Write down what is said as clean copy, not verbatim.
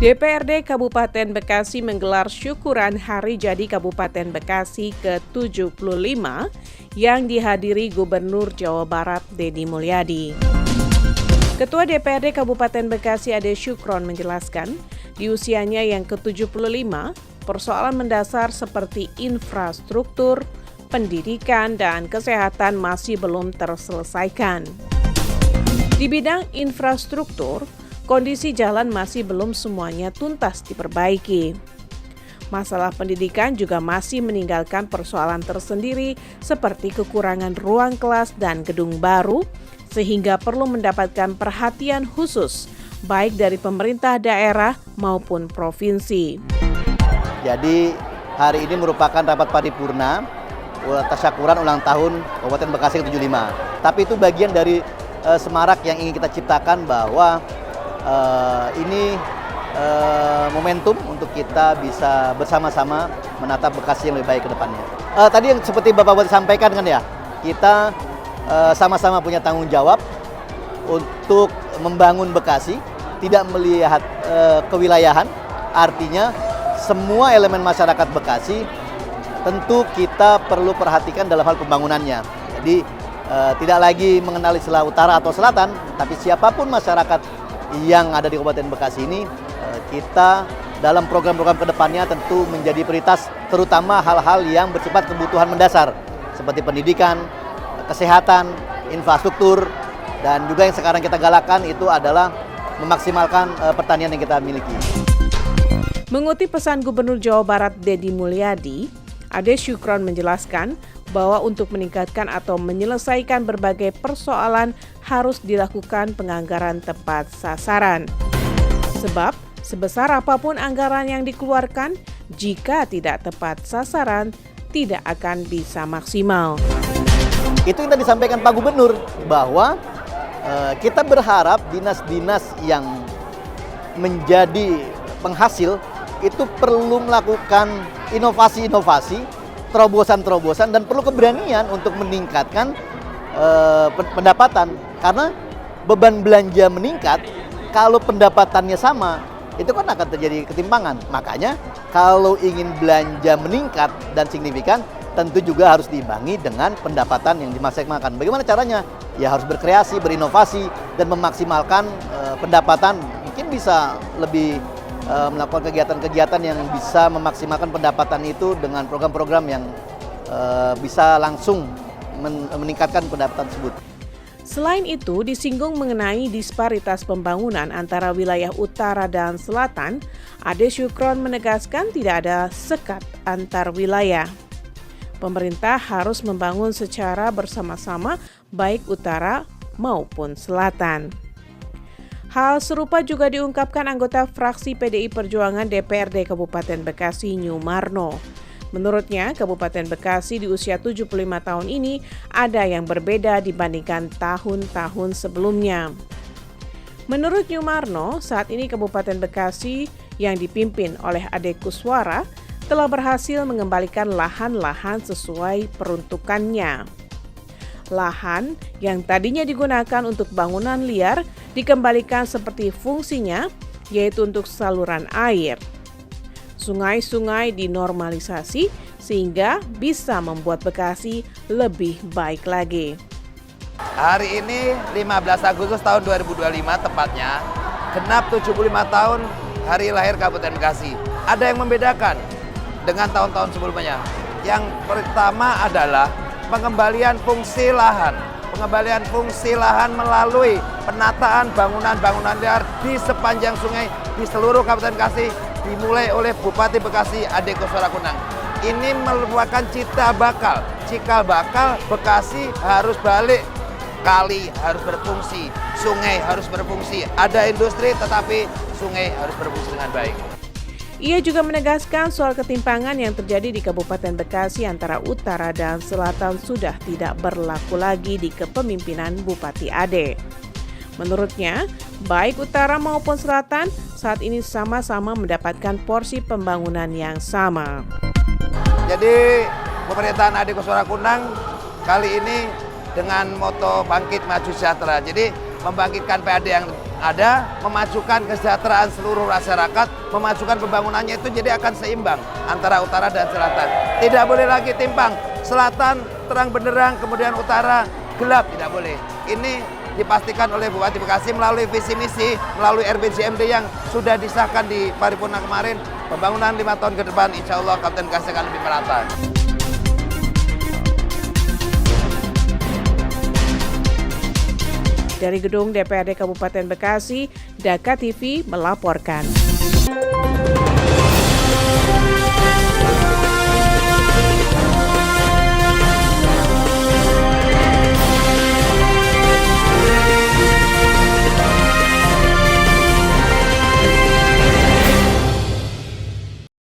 DPRD Kabupaten Bekasi menggelar syukuran Hari Jadi Kabupaten Bekasi ke-75 yang dihadiri Gubernur Jawa Barat Deddy Mulyadi. Ketua DPRD Kabupaten Bekasi Ade Syukron menjelaskan, di usianya yang ke-75, persoalan mendasar seperti infrastruktur, pendidikan, dan kesehatan masih belum terselesaikan. Di bidang infrastruktur, kondisi jalan masih belum semuanya tuntas diperbaiki. Masalah pendidikan juga masih meninggalkan persoalan tersendiri seperti kekurangan ruang kelas dan gedung baru, sehingga perlu mendapatkan perhatian khusus baik dari pemerintah daerah maupun provinsi. Jadi hari ini merupakan rapat paripurna tasyakuran ulang tahun Kabupaten Bekasi ke-75. Tapi itu bagian dari semarak yang ingin kita ciptakan bahwa ini momentum untuk kita bisa bersama-sama menatap Bekasi yang lebih baik ke depannya. Tadi yang seperti Bapak Bupati sampaikan kan ya, kita sama-sama punya tanggung jawab untuk membangun Bekasi, tidak melihat kewilayahan, artinya semua elemen masyarakat Bekasi tentu kita perlu perhatikan dalam hal pembangunannya. Jadi tidak lagi mengenali istilah utara atau selatan, tapi siapapun masyarakat yang ada di Kabupaten Bekasi ini, kita dalam program-program kedepannya tentu menjadi prioritas, terutama hal-hal yang bersifat kebutuhan mendasar seperti pendidikan, kesehatan, infrastruktur, dan juga yang sekarang kita galakkan itu adalah memaksimalkan pertanian yang kita miliki. Mengutip pesan Gubernur Jawa Barat Deddy Mulyadi, Ade Syukron menjelaskan bahwa untuk meningkatkan atau menyelesaikan berbagai persoalan harus dilakukan penganggaran tepat sasaran. Sebab, sebesar apapun anggaran yang dikeluarkan, jika tidak tepat sasaran, tidak akan bisa maksimal. Itu yang tadi disampaikan Pak Gubernur, bahwa kita berharap dinas-dinas yang menjadi penghasil itu perlu melakukan inovasi-inovasi, terobosan-terobosan, dan perlu keberanian untuk meningkatkan pendapatan. Karena beban belanja meningkat, kalau pendapatannya sama, itu kan akan terjadi ketimpangan. Makanya kalau ingin belanja meningkat dan signifikan, tentu juga harus diimbangi dengan pendapatan yang dimaksimalkan. Bagaimana caranya? Ya harus berkreasi, berinovasi, dan memaksimalkan pendapatan. Mungkin bisa lebih melakukan kegiatan-kegiatan yang bisa memaksimalkan pendapatan itu dengan program-program yang bisa langsung meningkatkan pendapatan tersebut. Selain itu, disinggung mengenai disparitas pembangunan antara wilayah utara dan selatan, Ade Syukron menegaskan tidak ada sekat antar wilayah. Pemerintah harus membangun secara bersama-sama baik utara maupun selatan. Hal serupa juga diungkapkan anggota fraksi PDI Perjuangan DPRD Kabupaten Bekasi Nyumarno. Menurutnya, Kabupaten Bekasi di usia 75 tahun ini ada yang berbeda dibandingkan tahun-tahun sebelumnya. Menurut Nyumarno, saat ini Kabupaten Bekasi yang dipimpin oleh Ade Kuswara telah berhasil mengembalikan lahan-lahan sesuai peruntukannya. Lahan yang tadinya digunakan untuk bangunan liar dikembalikan seperti fungsinya, yaitu untuk saluran air. Sungai-sungai dinormalisasi sehingga bisa membuat Bekasi lebih baik lagi. Hari ini 15 Agustus tahun 2025 tepatnya, genap 75 tahun hari lahir Kabupaten Bekasi. Ada yang membedakan dengan tahun-tahun sebelumnya. Yang pertama adalah pengembalian fungsi lahan. Pengembalian fungsi lahan melalui penataan bangunan-bangunan liar di sepanjang sungai di seluruh Kabupaten Bekasi dimulai oleh Bupati Bekasi Ade Kuswara Kunang. Ini merupakan cikal bakal Bekasi harus balik, kali harus berfungsi, sungai harus berfungsi. Ada industri tetapi sungai harus berfungsi dengan baik. Ia juga menegaskan soal ketimpangan yang terjadi di Kabupaten Bekasi antara utara dan selatan sudah tidak berlaku lagi di kepemimpinan Bupati Ade. Menurutnya, baik utara maupun selatan saat ini sama-sama mendapatkan porsi pembangunan yang sama. Jadi pemerintahan Ade Kuswara Kunang kali ini dengan moto bangkit maju sejahtera. Jadi membangkitkan PAD yang ada, memajukan kesejahteraan seluruh masyarakat, memajukan pembangunannya itu jadi akan seimbang antara utara dan selatan. Tidak boleh lagi timpang, selatan terang benderang, kemudian utara gelap, tidak boleh. Ini dipastikan oleh Bupati Bekasi melalui visi misi, melalui RPJMD yang sudah disahkan di paripurna kemarin. Pembangunan 5 tahun ke depan, insya Allah Kabupaten Bekasi akan lebih merata. Dari gedung DPRD Kabupaten Bekasi, Daka TV melaporkan.